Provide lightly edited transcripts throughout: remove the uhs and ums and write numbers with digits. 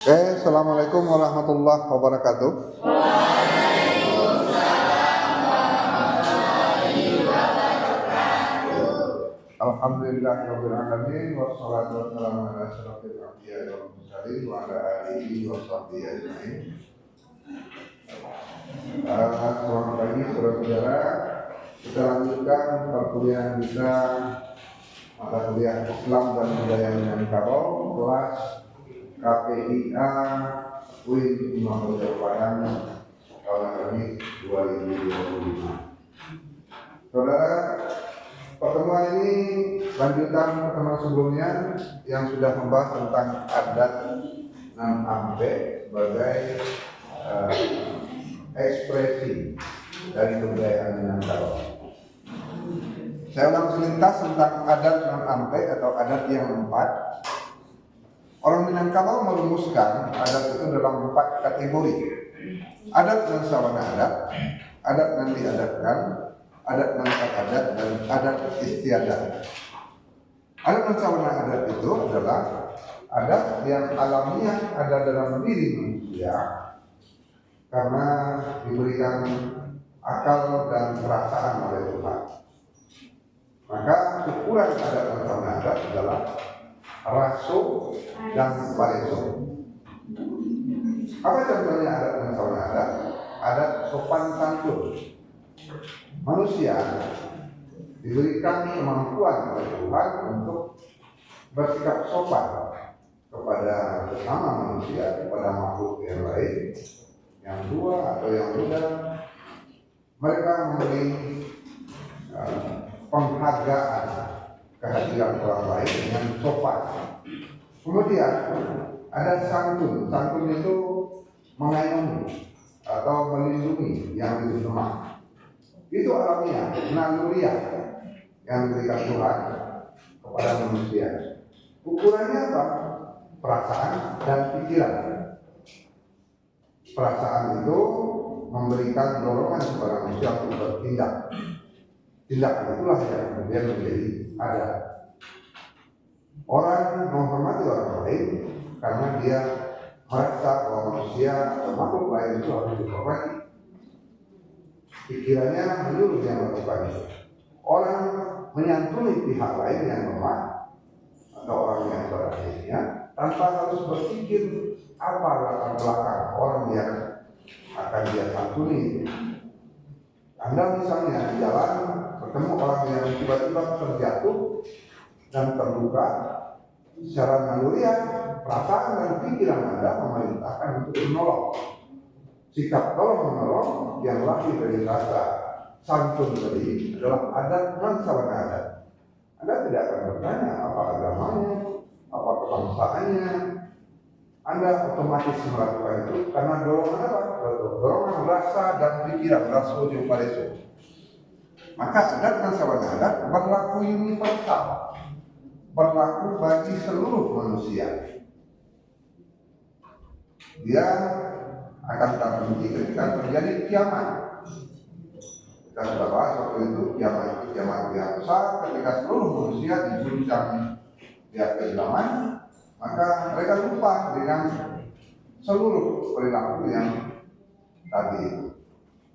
Assalamualaikum warahmatullahi wabarakatuh. Alhamdulillahirabbil alamin wassalatu wassalamu ala asyrofil anbiya'i wal mursalin wa ala alihi wa sahbihi ajmain. Selamat pagi saudara-saudara. Kita lanjutkan perkuliahan kita mata kuliah Islam dan Budaya Minangkabau kelas KPIA UIN Imam Bonjol Padang tahun akademik 2025. Saudara, pertemuan ini lanjutan pertemuan sebelumnya yang sudah membahas tentang adat nan ampe sebagai ekspresi dari kebudayaan Minangkabau. Saya ulang selintas tentang adat nan ampe atau adat yang empat. Orang Minangkabau merumuskan adat itu dalam 4 kategori. Adat nan sawana adat nan diadatkan, adat nan adat, dan adat istiadat. Adat nan sawana adat itu adalah adat yang alamiah ada dalam diri manusia karena diberikan akal dan perasaan oleh Tuhan. Maka ukuran adat nan sawana adat adalah raso dan pareso. Apa contohnya adat dan sawana adat? Adat sopan santun. Manusia diberikan kemampuan oleh Tuhan untuk bersikap sopan kepada sesama manusia, kepada makhluk yang lain, yang tua atau yang muda. Mereka memberi penghargaan kehadiran orang lain dengan sopan. Kemudian ada santun. Santun itu mengayomi atau melindungi yang lebih lemah. Itu alamiah, naluriah yang diberikan Tuhan kepada manusia. Ukurannya apa? Perasaan dan pikiran. Perasaan itu memberikan dorongan kepada manusia untuk bertindak. Tindakan itulah yang kemudian menjadi ada. Orang menghormati orang lain karena dia merasa bahwa manusia atau makhluk lain itu harus dihormati. Pikirannya menyuruh dia melakukan itu. Orang menyantuni pihak lain yang lemah atau orang yang beraniaya tanpa harus berpikir apa latar belakang orang yang akan dia santuni. Anda misalnya di jalan bertemu orang yang tiba-tiba terjatuh dan terluka, secara naluriah, perasaan dan pikiran Anda memerintahkan untuk menolong. Sikap tolong menolong yang lahir dari rasa santun tadi adalah adat nan sawana adat. Anda tidak akan bertanya apa agamanya, apa kebangsaannya. Anda otomatis melakukan itu karena dorongan apa? Dorongan rasa dan pikiran, raso jeung pareso. Maka adat nan sawana adat berlaku universal, berlaku bagi seluruh manusia. Dia akan terjadi ketika terjadi kiamat. Kita sudah bahas waktu itu kiamat yang besar ketika seluruh manusia diguncang di akhir zaman, maka mereka lupa dengan seluruh perilaku yang tadi itu.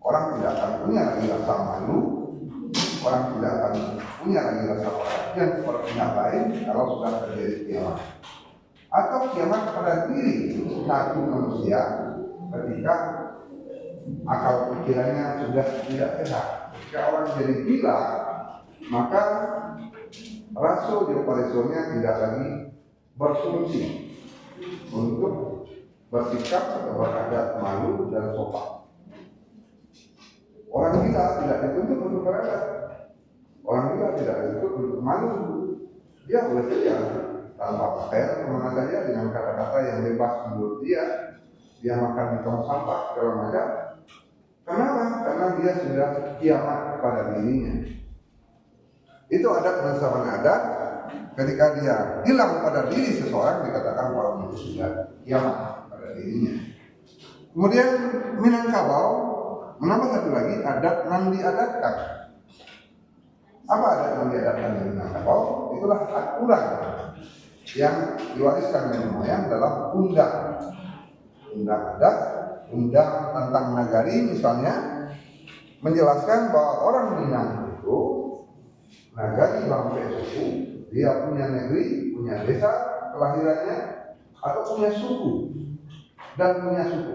Orang tidak akan punya lagi rasa malu, orang tidak akan punya lagi rasa perhatian kepada pihak lain kalau sudah terjadi kiamat. Atau kiamat pada diri satu manusia ketika akal pikirannya sudah tidak sehat. Ketika orang jadi gila, maka raso dan paresonya tidak lagi berfungsi untuk bersikap atau beradat malu dan sopan. Orang gila tidak dituntut untuk beradat. Orang gila tidak dituntut untuk malu. Dia boleh saja tanpa pakaian kemana saja dengan kata-kata yang bebas menurut dia. Dia makan di tong sampah segala macam. Kenapa? Karena dia sudah kiamat pada dirinya. Itu adat dan sawana adat. Ketika dia hilang pada diri seseorang, dikatakan orang itu sudah kiamat pada dirinya. Kemudian Minangkabau menambah satu lagi, adat nan diadatkan. Apa adat yang diadatkan di Minangkabau? Itulah aturan yang diwariskan nenek moyang dalam undang adat, undang tentang nagari misalnya, menjelaskan bahwa orang Minang itu nagari bangsa suku, dia punya negeri, punya desa kelahirannya, atau punya suku dan punya suku.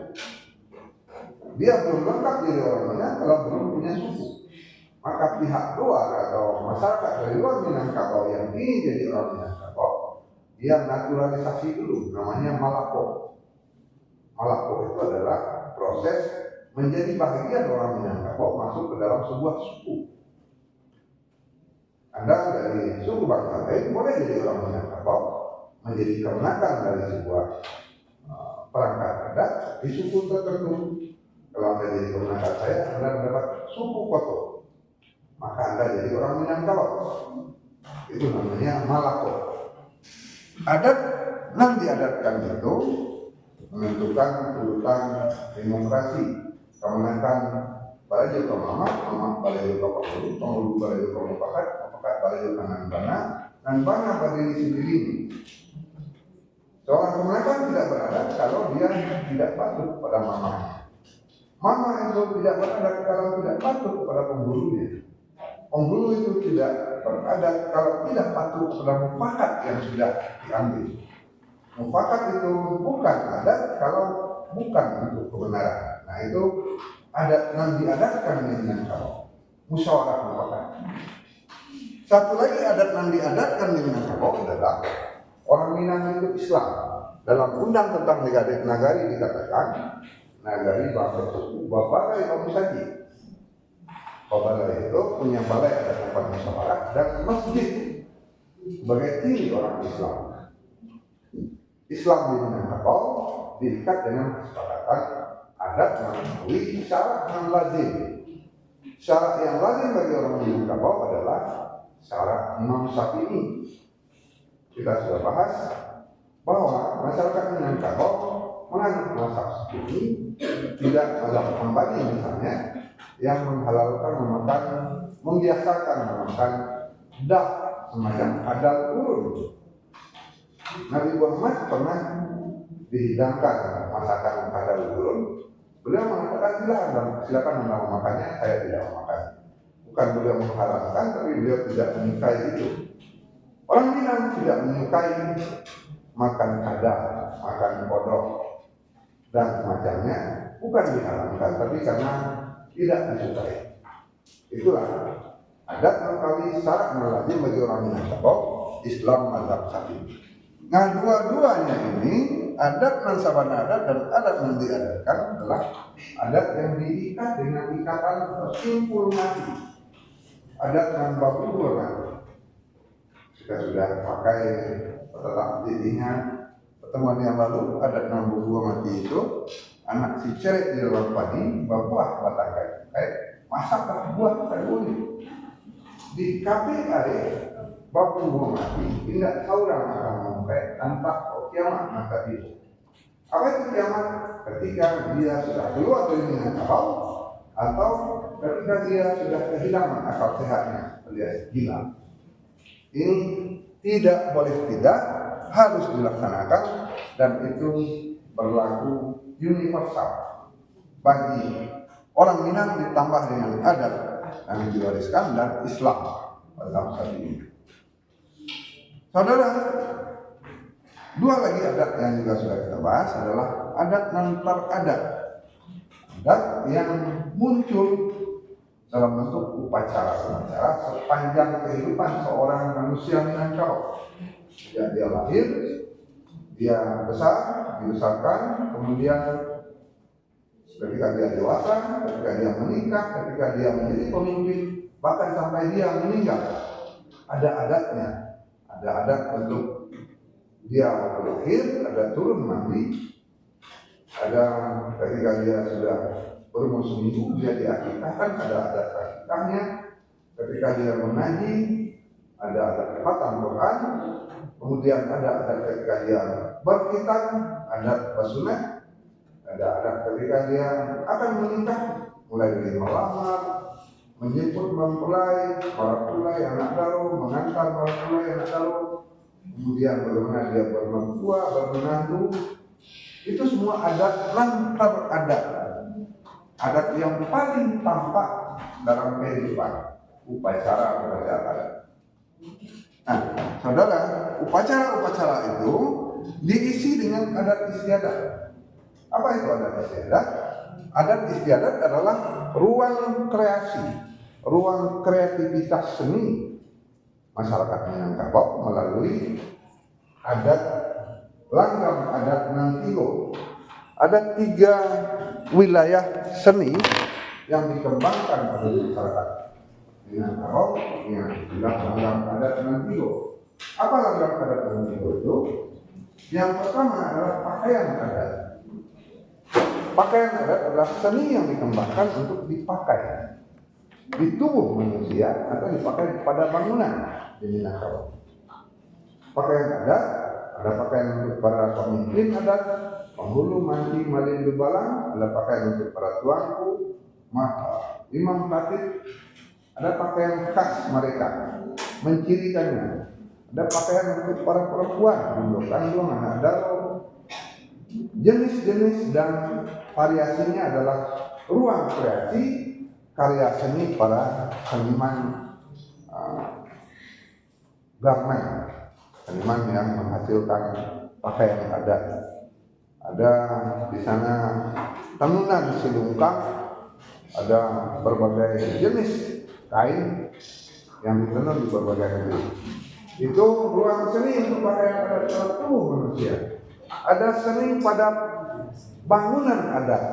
Dia belum lengkap jadi orang Minang kalau belum punya suku. Maka pihak luar atau masyarakat dari luar Minangkabau yang ingin jadi orang Minangkabau, dia naturalisasi dulu, namanya Malako. Malako itu adalah proses menjadi bagian orang Minangkabau masuk ke dalam sebuah suku. Anda dari suku bangsa lain boleh jadi orang Minangkabau, menjadi kemenakan dari sebuah perangkat adat di suku tertentu. Kalau Anda jadi kemenakan saya, Anda mendapat suku Koto, maka Anda jadi orang Minangkabau. Itu namanya Malako. Adat yang diadatkan itu menentukan urutan demokrasi, kemenakan Balajo ke Mama Balajo ke Penghulu, Penghulu Balajo ke Mufakat, Mufakat Balajo ke Bana, dan Bana berdiri sendiri. Seorang kemenakan tidak beradat kalau dia tidak patuh pada mamanya. Mama itu tidak beradat kalau tidak patuh kepada penghulunya. Penghulu itu tidak beradat kalau tidak patuh kepada mufakat yang sudah diambil. Mufakat itu bukan adat kalau bukan untuk kebenaran. Nah itu adat yang diadatkan di Minangkabau, musyawarah mufakat. Satu lagi adat yang diadatkan di Minangkabau adalah orang Minang itu Islam. Dalam undang tentang nagari dikatakan nagari bangsa suku Babalai Bamusaji. Babalai itu punya balai ada tempat musyawarah dan masjid sebagai ciri orang Islam. Islam di Minangkabau diikat dengan kesepakatan adat melalui syarat yang lazim. Syarat yang lazim bagi orang Minangkabau adalah syarat Imam Syafi'i. Kita sudah bahas bahwa masyarakat Minangkabau menganut mazhab Syafi'i, tidak mazhab Hambali misalnya, yang menghalalkan memakan, membiasakan memakan dak semacam kadal urun. Nabi Muhammad pernah dihidangkan masakan kadal urun. Beliau mengatakan silakan Anda memakannya, saya tidak memakan. Bukan beliau menghalalkan, tapi beliau tidak menyukai itu. Orang Minang tidak menyukai makan kadal, makan kodok dan semacamnya, bukan diharamkan, tapi karena tidak disukai. Itulah adat mengkawi syarat melazim bagi orang Minangkabau, Islam mazhab Syafi'i. Nah, dua-duanya ini adat dan sabana adat dan adat yang diadatkan adalah adat yang diikat dengan ikatan tersimpul mati. Adat yang babu mati. Kita sudah pakai setelah jadinya pertemuan yang lalu, adat yang babu mati itu anak si ceret di dalam padi berbuah batang kayu. Masaklah buah kayu ini di KPI babu mati tidak seorang akan sampai tanpa kiamat maka itu. Apa itu kiamat? Ketika dia sudah keluar dari Minangkabau atau ketika dia sudah kehilangan akal sehatnya alias gila. Ini tidak boleh tidak, harus dilaksanakan dan itu berlaku universal bagi orang Minang ditambah dengan adat yang diwariskan dan Islam dalam saat ini. Saudara, dua lagi adat yang juga sudah kita bahas adalah adat non teradat. Adat yang muncul dalam bentuk upacara-upacara sepanjang kehidupan seorang manusia Minangkabau. Sejak dia lahir, dia besar, dibesarkan, kemudian ketika dia dewasa, ketika dia menikah, ketika dia menjadi pemimpin, bahkan sampai dia meninggal, ada adatnya. Ada adat untuk dia waktu lahir, ada turun mandi, ada ketika dia sudah berumur seminggu dia diakikahkan, ada adat akikahnya. Ketika dia mengaji, ada adat khatam Quran. Kemudian ada adat ketika dia berkhitan, adat basunat. Ada adat ketika dia akan menikah, mulai dari melamar, menjemput mempelai, para pelai anak daru, mengantar para pelai anak daru, kemudian bagaimana dia bermertua, bermenantu, itu semua adat lantar adat. Adat yang paling tampak dalam kehidupan upacara-upacara adat. Nah, saudara, upacara-upacara itu diisi dengan adat istiadat. Apa itu adat istiadat? Adat istiadat adalah ruang kreasi, ruang kreativitas seni masyarakat Minangkabau melalui adat langgam adat Nantilo. Ada 3 wilayah seni yang dikembangkan oleh masyarakat Minangkabau yang adalah langgam adat Nantilo. Apa langgam adat Nantilo itu? Yang pertama adalah pakaian adat. Pakaian adat adalah seni yang dikembangkan untuk dipakai di tubuh manusia atau dipakai pada bangunan di Minangkabau. Pakaian adat, ada pakaian untuk para pemimpin adat, penghulu, manci, malin, dubalang, ada pakaian untuk para tuanku, imam khatib, ada pakaian khas mereka, mencirikannya. Ada pakaian untuk para perempuan, untuk kandung, anak daro. Jenis-jenis dan variasinya adalah ruang kreasi karya seni para seniman garmen, seniman yang menghasilkan pakaian adat. Ada di sana tenunan silungkang, ada berbagai jenis kain yang ditenun di berbagai negeri. Itu ruang seni untuk pakaian adat tubuh manusia. Ada seni pada bangunan adat,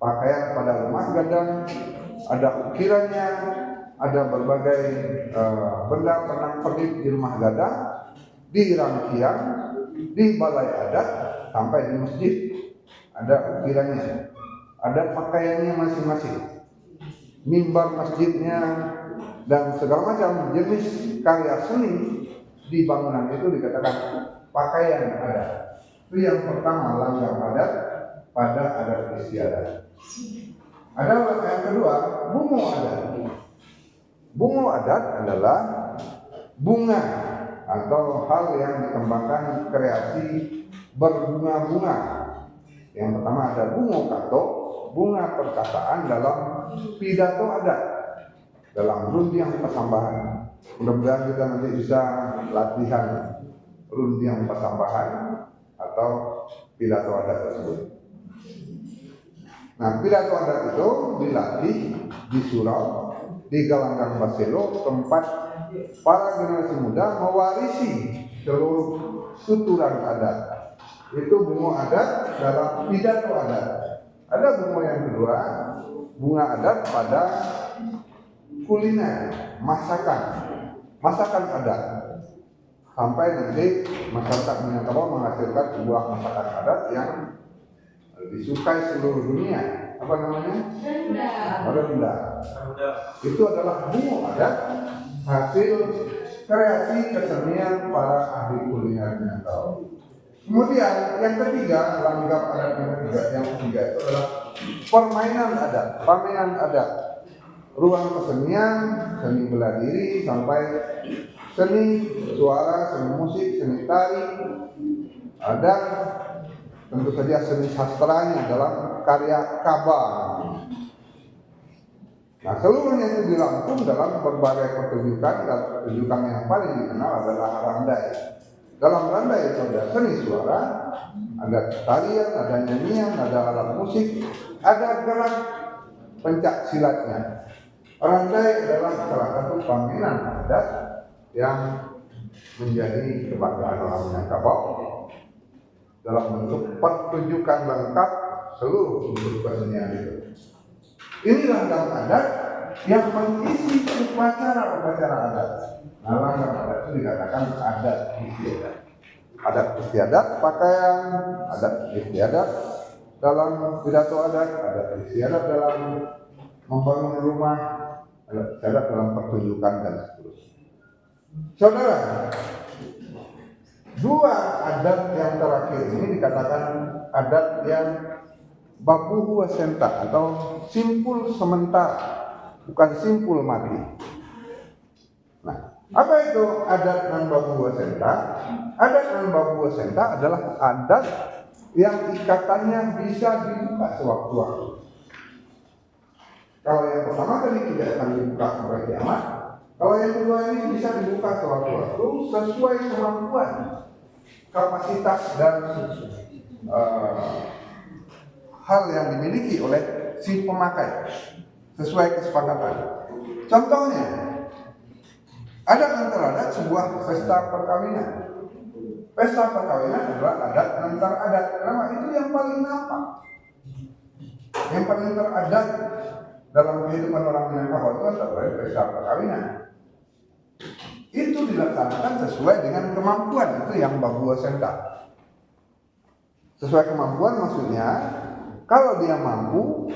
pakaian pada rumah gadang, ada ukirannya, ada berbagai benda pernak-pernik di rumah gadang, di rangkiang, di balai adat, sampai di masjid ada ukirannya, ada pakaiannya masing-masing, mimbar masjidnya, dan segala macam jenis karya seni di bangunan itu dikatakan pakaian adat. Itu yang pertama, langgam adat pada adat istiadat. Ada yang kedua, bungo adat. Bungo adat adalah bunga atau hal yang dikembangkan kreasi berbunga-bunga. Yang pertama ada bungo kato, bunga perkataan dalam pidato adat, dalam rundiang pasambahan. Mudah-mudahan kita nanti bisa latihan rundiang pasambahan atau pidato adat tersebut. Nah, pidato adat itu dilatih di surau, di Galanggang Baselo, tempat para generasi muda mewarisi seluruh tuturan adat. Itu bunga adat dalam pidato adat. Ada bunga yang kedua, bunga adat pada kuliner, masakan adat. Sampai nanti masyarakat Minangkabau menghasilkan sebuah masakan adat yang disukai seluruh dunia. Apa namanya? Rendang. Itu adalah bunga adat hasil kreasi kesenian para ahli kuliner Minangkabau. Kemudian yang ketiga, langgam adat yang ketiga itu adalah permainan adat, pamenan adat. Ruang kesenian, seni bela diri sampai seni suara, seni musik, seni tari, ada tentu saja seni sastranya dalam karya kabar. Nah, seluruhnya itu dirangkum dalam berbagai pertunjukan, dan pertunjukan yang paling dikenal adalah randai. Dalam randai itu ada seni suara, ada tarian, ada nyanyian, ada alat musik, ada gerak pencak silatnya. Randai adalah salah satu pamenan adat yang menjadi kebanggaan orang Minangkabau dalam bentuk pertunjukan lengkap seluruh unsur kesenian itu. Ini langgam adat yang mengisi upacara-upacara adat. Nah, langgam adat itu dikatakan adat istiadat. Adat istiadat pakaian, adat istiadat dalam pidato adat, adat istiadat dalam membangun rumah, adat istiadat dalam pertunjukan dan seterusnya. Saudara, dua adat yang terakhir ini dikatakan adat yang babuhu wasenta atau simpul sementara, bukan simpul mati. Nah, Apa itu adat nan babu wasenta? Adat nan babu wasenta adalah adat yang ikatannya bisa dibuka sewaktu-waktu. Kalau yang pertama tadi tidak akan dibuka sampai kiamat. Kalau yang kedua ini bisa dibuka sewaktu-waktu sesuai kemampuan, kapasitas dan hal yang dimiliki oleh si pemakai sesuai kesepakatan. Contohnya, adat antar adat sebuah pesta perkawinan. Pesta perkawinan adalah adat antar adat. Karena itu yang paling nampak, yang paling teradat dalam kehidupan orang Minangkabau itu adalah pesta perkawinan. Itu dilaksanakan sesuai dengan kemampuan, itu yang babu wasenta. Sesuai kemampuan maksudnya, kalau dia mampu,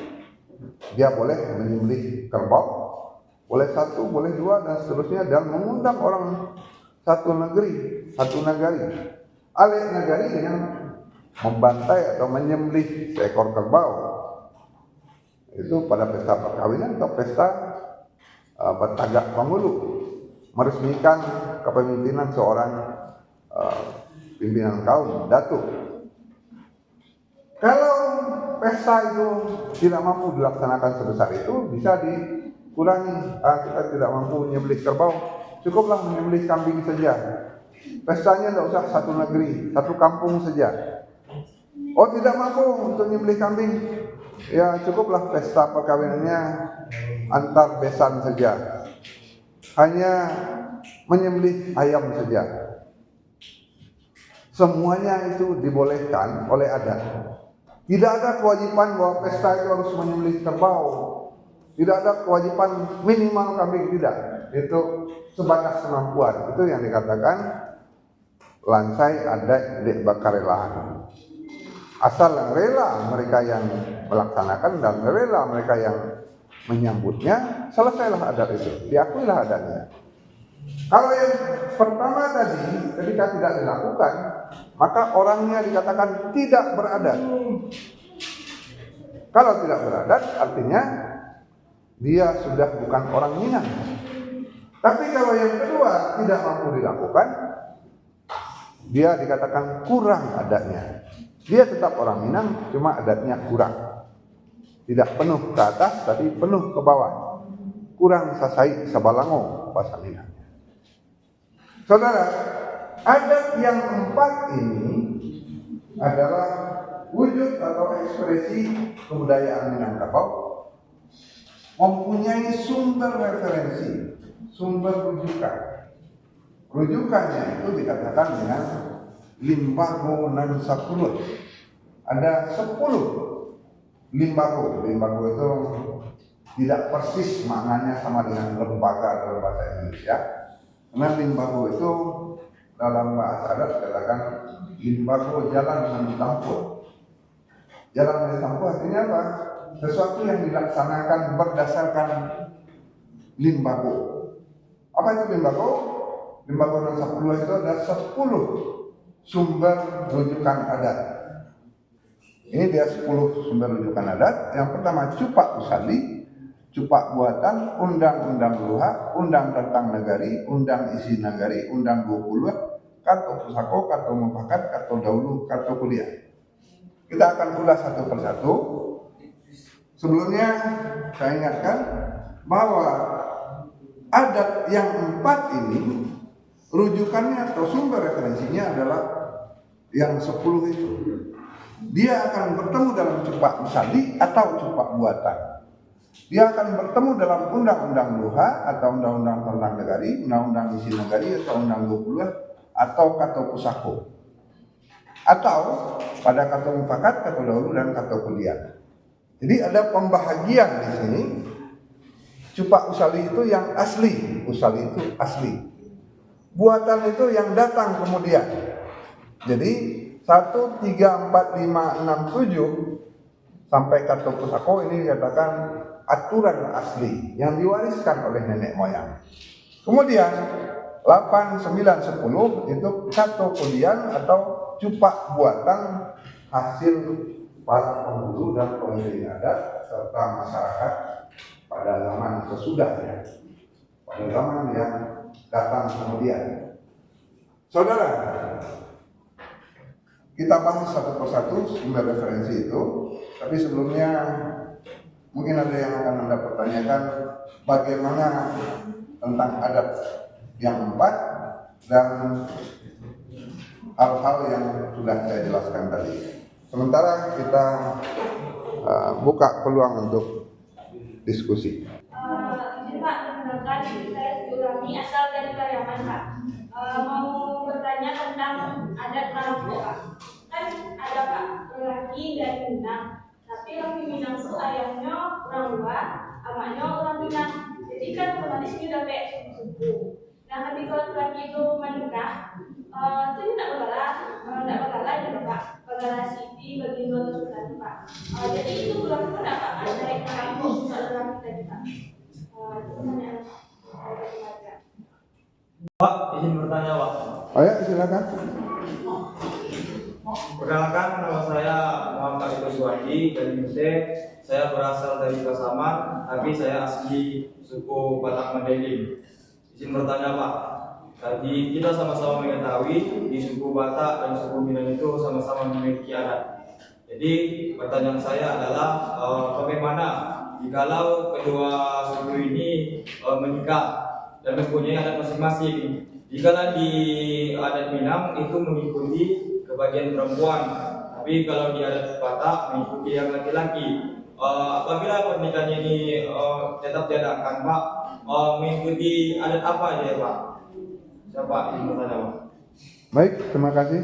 dia boleh menyembelih kerbau, boleh satu, boleh dua, dan seterusnya, dan mengundang orang satu negeri, satu nagari, alih nagari dengan membantai atau menyembelih seekor kerbau. Itu pada pesta perkawinan atau pesta Tagak Pangulu, meresmikan kepemimpinan seorang pimpinan kaum, datuk. Kalau pesta itu tidak mampu dilaksanakan sebesar itu, bisa dikurangi. Kita tidak mampu menyembelih kerbau, cukuplah menyembelih kambing saja. Pestanya tidak usah satu negeri, satu kampung saja. Oh, tidak mampu untuk menyembelih kambing, ya cukuplah pesta perkawinannya antar besan saja, hanya menyembelih ayam saja. Semuanya itu dibolehkan oleh adat. Tidak ada kewajiban bahwa pesta itu harus menyembelih kerbau. Tidak ada kewajiban minimal kambing, tidak. Itu sebatas kemampuan. Itu yang dikatakan lansai adat dek bakarelaan. Asal rela mereka yang melaksanakan dan rela mereka yang menyambutnya, selesailah adat itu, diakuilah adatnya. Kalau yang pertama tadi, ketika tidak dilakukan, maka orangnya dikatakan tidak beradat. Kalau tidak beradat, artinya dia sudah bukan orang Minang. Tapi kalau yang kedua tidak mampu dilakukan, dia dikatakan kurang adatnya. Dia tetap orang Minang, cuma adatnya kurang. Tidak penuh ke atas, tapi penuh ke bawah. Kurang sasai sabalango bahasa Minang. Saudara, adat yang empat ini adalah wujud atau ekspresi kebudayaan Minangkabau, mempunyai sumber referensi, sumber rujukan. Rujukannya itu dikatakan dengan limbago nan 10. Ada 10 limbago. Limbago itu tidak persis maknanya sama dengan lembaga dalam bahasa Indonesia. Karena limbago itu dalam bahasa adat dikatakan limbago jalan yang ditampur. Jalan yang ditampur artinya apa? Sesuatu yang dilaksanakan berdasarkan limbago. Apa itu limbago? Limbago dan 10 itu ada 10 sumber rujukan adat. Ini dia 10 sumber rujukan adat. Yang pertama cupak usali, cupak buatan, undang-undang luha, undang tentang negari, undang isi negari, undang 20, kartu pusako, kartu mufakat, kartu dahulu, kartu kuliah. Kita akan ulas satu persatu. Sebelumnya saya ingatkan bahwa adat yang 4 ini rujukannya atau sumber referensinya adalah yang 10 itu. Dia akan bertemu dalam cupak usali atau cupak buatan. Dia akan bertemu dalam undang-undang luha atau undang-undang tentang negari, undang-undang isi negari atau undang 20 atau kartu pusako. Atau pada kartu mufakat, kartu dahulu dan kartu kuliah. Jadi ada pembahagian di sini. Cupak usali itu yang asli, usali itu asli. Buatan itu yang datang kemudian. Jadi 1, 3, 4, 5, 6, 7 sampai kartu pusako ini dikatakan aturan asli yang diwariskan oleh nenek moyang. Kemudian 8, 9, 10 itu kartu kuliah atau cupak buatan hasil para penghulu dan pemilik adat serta masyarakat pada zaman sesudahnya, pada zaman yang datang kemudian. Saudara, kita bahas satu persatu sumber referensi itu, tapi sebelumnya mungkin ada yang akan Anda pertanyakan bagaimana tentang adat yang 4 dan hal-hal yang sudah saya jelaskan tadi. Sementara kita buka peluang untuk diskusi. Izin Pak, perkenalkan saya Urami asal dari Pariaman Pak. Mau bertanya tentang adat Maluku Pak. Kan ada Pak lelaki dari Minang, tapi laki Minang itu ayahnya orang luar, amaknya orang Minang. Jadi kan otomatis ini udah kayak suku-suku. Nah ketika laki itu menikah, itu tidak bakalah ya Pak. Bakalah Siti bagi dua Sultan Pak. Jadi itu berlaku tidak Pak? Ada yang mengaku soal laki tadi Pak. Itu pertanyaan Pak. Pak, izin bertanya Pak. Ayo silakan. Perkenalkan, nama saya Muhammad Ito Suwadi dari Mesir. Saya berasal dari Pasaman, tapi saya asli suku Batak Mandailing. Izin bertanya Pak, tadi kita sama-sama mengetahui di suku Batak dan suku Minang itu sama-sama memiliki adat. Jadi pertanyaan saya adalah bagaimana jikalau kedua suku ini menikah dan mempunyai adat masing-masing. Jikalau di adat Minang itu mengikuti kebagian perempuan, tapi kalau di adat Batak mengikuti yang laki-laki. Apabila pernikahan ini tetap diadakan Pak, mengikuti adat apa aja ya Pak? Siapa yang bertanya Pak? Baik, terima kasih.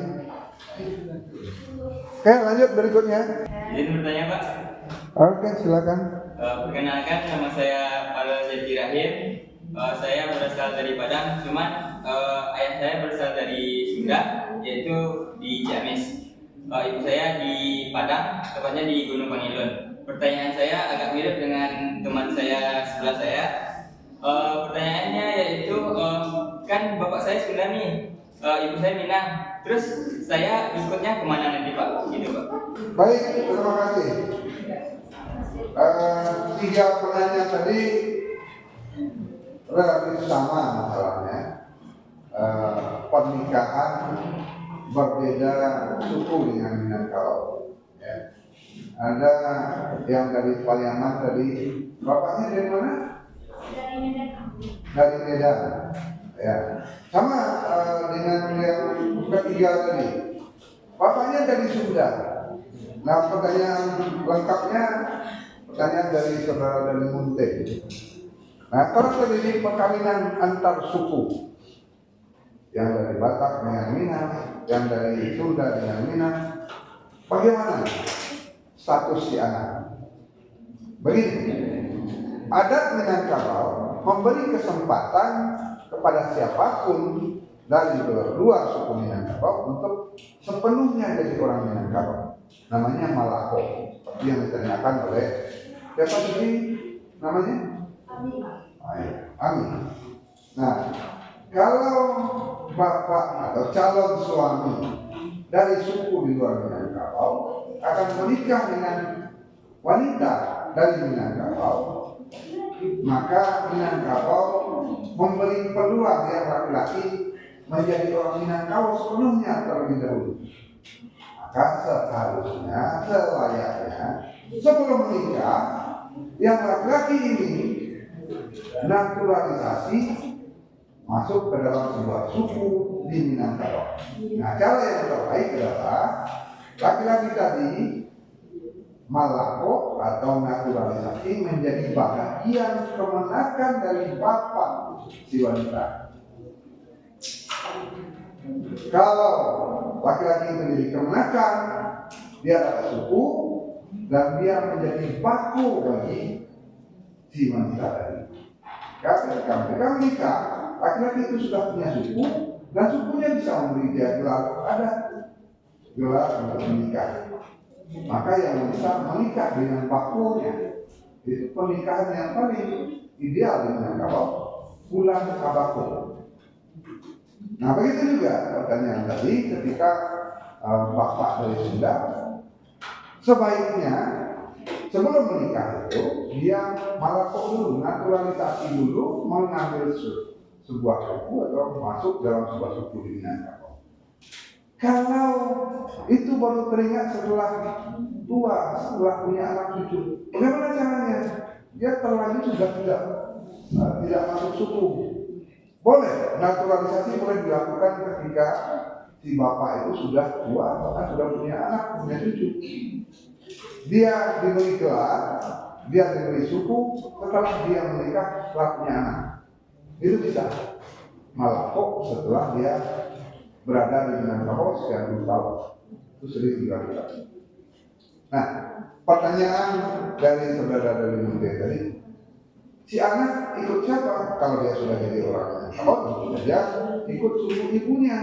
Oke, lanjut berikutnya. Izin bertanya Pak. Oke, silakan. Perkenalkan, nama saya Fadel Zaki Rahim. Saya berasal dari Padang, cuman ayah saya berasal dari Sunda, yaitu di Ciamis. Ibu saya di Padang, tepatnya di Gunung Pangilun. Pertanyaan saya agak mirip dengan teman saya sebelah saya. Pertanyaannya yaitu, kan bapak saya Sunda nih, ibu saya Minang. Terus saya ikutnya kemana nanti Pak? Gitu Pak. Baik, terima kasih. 3 pertanyaan tadi relatif sama masalahnya. Pernikahan berbeda suku dengan Minangkabau. Ya. Ada yang dari Pariaman tadi, bapaknya dari mana? Dari Medan. Dari Medan. Ya. Sama dengan yang ketiga tadi, bapaknya dari Sunda. Nah, pertanyaan lengkapnya pertanyaan dari saudara dari Munte. Nah, kalau terjadi perkawinan antar suku, yang dari Batak dengan Minang, yang dari Sunda dengan Minang, bagaimana status si anak? Begini, adat Minangkabau memberi kesempatan kepada siapapun dari luar suku Minangkabau untuk sepenuhnya jadi orang Minangkabau. Namanya Malako, seperti yang ditanyakan oleh siapa tadi namanya? Ami. Nah, kalau bapak atau calon suami dari suku di luar Minangkabau akan menikah dengan wanita dari Minangkabau, maka Minangkabau memberi peluang yang laki-laki menjadi orang Minangkabau sepenuhnya terlebih dahulu. Maka seharusnya, selayaknya sebelum menikah, yang laki-laki ini naturalisasi masuk ke dalam sebuah suku di Minangkabau. Nah, cara yang terbaik adalah laki-laki tadi Malako atau naturalisasi menjadi bagian kemenakan dari bapak si wanita. Kalau laki-laki itu jadi kemenakan, dia adalah suku dan dia menjadi baku bagi si wanita tadi. Ketika mereka menikah, laki-laki itu sudah punya suku dan sukunya bisa memberi dia gelar adat, gelar untuk menikah. Maka yang bisa menikah dengan bakunya itu pernikahan yang paling ideal di Minangkabau, pulang abako. Nah, begitu juga pertanyaan tadi ketika bapak dari Sunda, sebaiknya sebelum menikah itu dia malako dulu, naturalisasi dulu, mengambil sebuah suku atau masuk dalam sebuah suku di Minangkabau. Kalau itu baru teringat setelah tua, setelah punya anak cucu, bagaimana caranya? Dia terlanjur sudah tidak masuk suku. Boleh, naturalisasi boleh dilakukan ketika si bapak itu sudah tua, bahkan sudah punya anak, punya cucu. Dia diberi gelar, dia diberi suku setelah dia menikah, setelah punya anak. Itu bisa Malakok setelah dia berada di Minangkabau sekian 20 tahun. Itu sering dilakukan. Nah, pertanyaan dari saudara dari Munte tadi, si anak ikut siapa? Kalau dia sudah jadi orang Minangkabau, tentu saja ikut suku ibunya.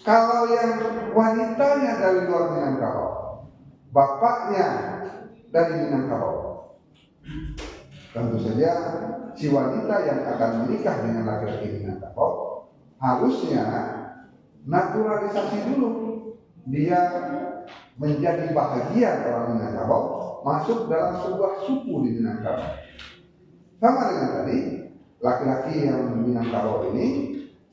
Kalau yang wanitanya dari luar Minangkabau, bapaknya dari Minangkabau, tentu saja si wanita yang akan menikah dengan laki-laki Minangkabau harusnya naturalisasi dulu. Dia menjadi bahagian orang Minangkabau, masuk dalam sebuah suku di Minangkabau. Sama dengan tadi, laki-laki yang Minangkabau ini,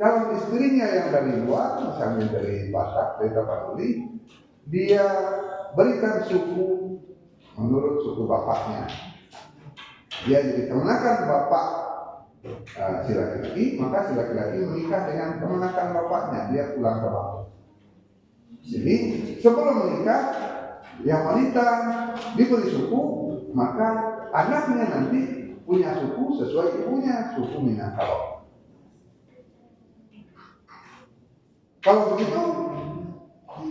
calon istrinya yang dari luar, misalnya dari Batak, dari Tapanuli, dia berikan suku menurut suku bapaknya. Dia jadi kemenakan bapak si laki-laki, maka si laki-laki menikah dengan kemenakan bapaknya, dia pulang ke bapak. Jadi sebelum menikah, yang wanita diberi suku, maka anaknya nanti punya suku sesuai ibunya, suku Minangkabau. Kalau begitu,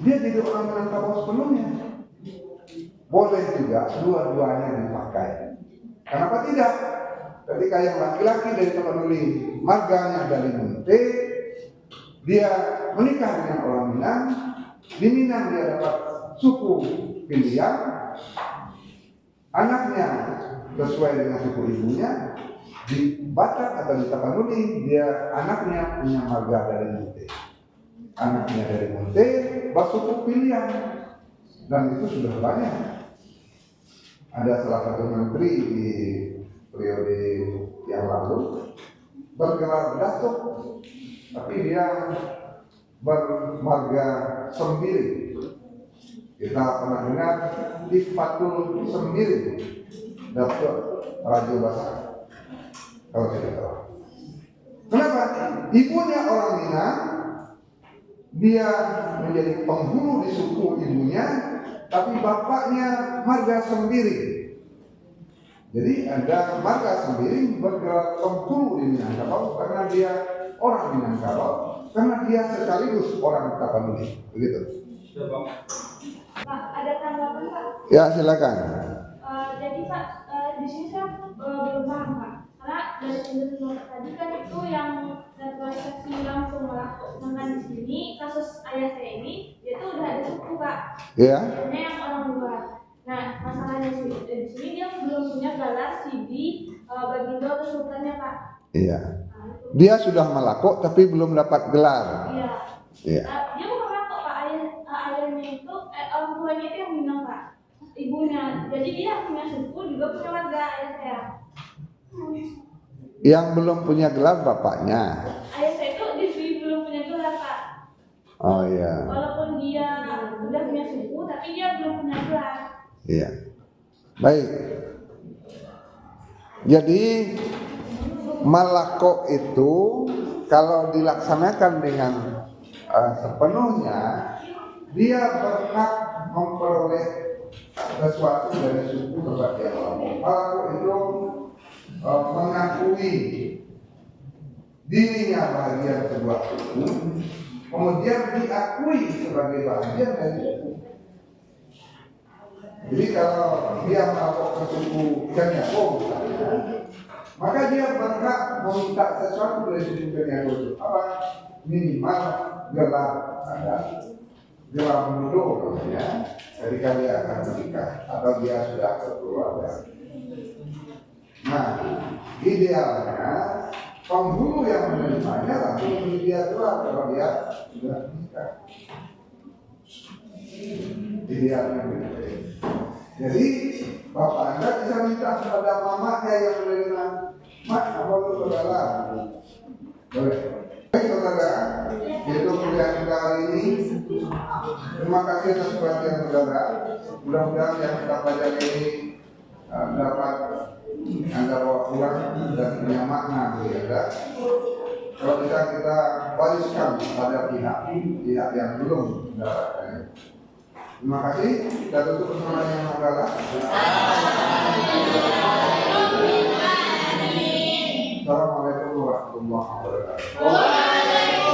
dia jadi orang Minangkabau sepenuhnya. Boleh juga dua-duanya dipakai. Kenapa tidak? Ketika yang laki-laki dari Tapanuli, marganya dari Munte, dia menikah dengan orang Minang, di Minang dia dapat suku pilihan, anaknya sesuai dengan suku ibunya. Di Batak atau di Tapanuli, dia anaknya punya marga dari Munte. Anaknya dari Munte bersuku pilihan, dan itu sudah banyak. Ada salah satu menteri di periode yang lalu bergelar Datuk, tapi dia bermarga Sembiri. Kita pernah dengar Ifatul Sembiri, Datuk Raja Basar, kalau tidak salah. Kenapa? Ibunya orang Minang, dia menjadi penghulu di suku ibunya, tapi bapaknya marga Sembiri. Jadi ada marga Sembiri bergerak penghulu di Minangkabau karena dia orang Minangkabau, karena dia sekaligus orang Tapanuli. Begitu. Pak, ada tanggapan Pak? Ya, silakan. Jadi Pak, di sini saya belum paham Pak. Karena dari sumber tadi kan itu yang naturalisasi langsung Malakok. Sedangkan di sini kasus ayah saya ini, dia tuh udah ada suku Pak. Ya. Ini yang orang luar. Nah, masalahnya di sini dia belum punya gelar CD Bagindo atau Sultannya Pak. Iya. Dia sudah Malakok tapi belum dapat gelar. Iya. Iya. Dia bukan Malakok Pak, ayahnya itu orang tuanya itu yang Minang Pak. Ibunya. Jadi dia punya suku juga punya warga ayah saya. Yang belum punya gelar bapaknya. Ayah saya itu di sini belum punya gelar Pak. Oh iya. Walaupun dia udah punya suku, tapi dia belum punya gelar. Iya. Baik. Jadi Malakok itu kalau dilaksanakan dengan sepenuhnya, dia berhak memperoleh sesuatu dari suku berbagai orang. Malakok itu mengakui dirinya bagian sebuah suku, kemudian diakui sebagai bagian dari suku. Jadi kalau dia melakukan suku Kenyako, maka dia berhak meminta sesuatu dari suku Kenyako itu. Apa? Minimal gelar ada, gelar mudo namanya, ketika dia akan menikah atau dia sudah berkeluarga. Nah, idealnya penghulu yang menerimanya langsung memberi dia gelar kalau dia sudah menikah. Idealnya begitu. Jadi bapak Anda bisa minta kepada mamanya yang menerima, mak, apa lu saudara? Boleh. Baik saudara, yaitu kuliah kita hari ini. Terima kasih atas perhatian saudara. Mudah-mudahan yang kita pelajari ini dapat Anda bawa pulang dan punya makna bagi Anda. Kalau bisa kita wariskan pada pihak yang belum mendapatkannya. Terima kasih. Kita tutup bersama yang adalah. Assalamualaikum warahmatullahi wabarakatuh.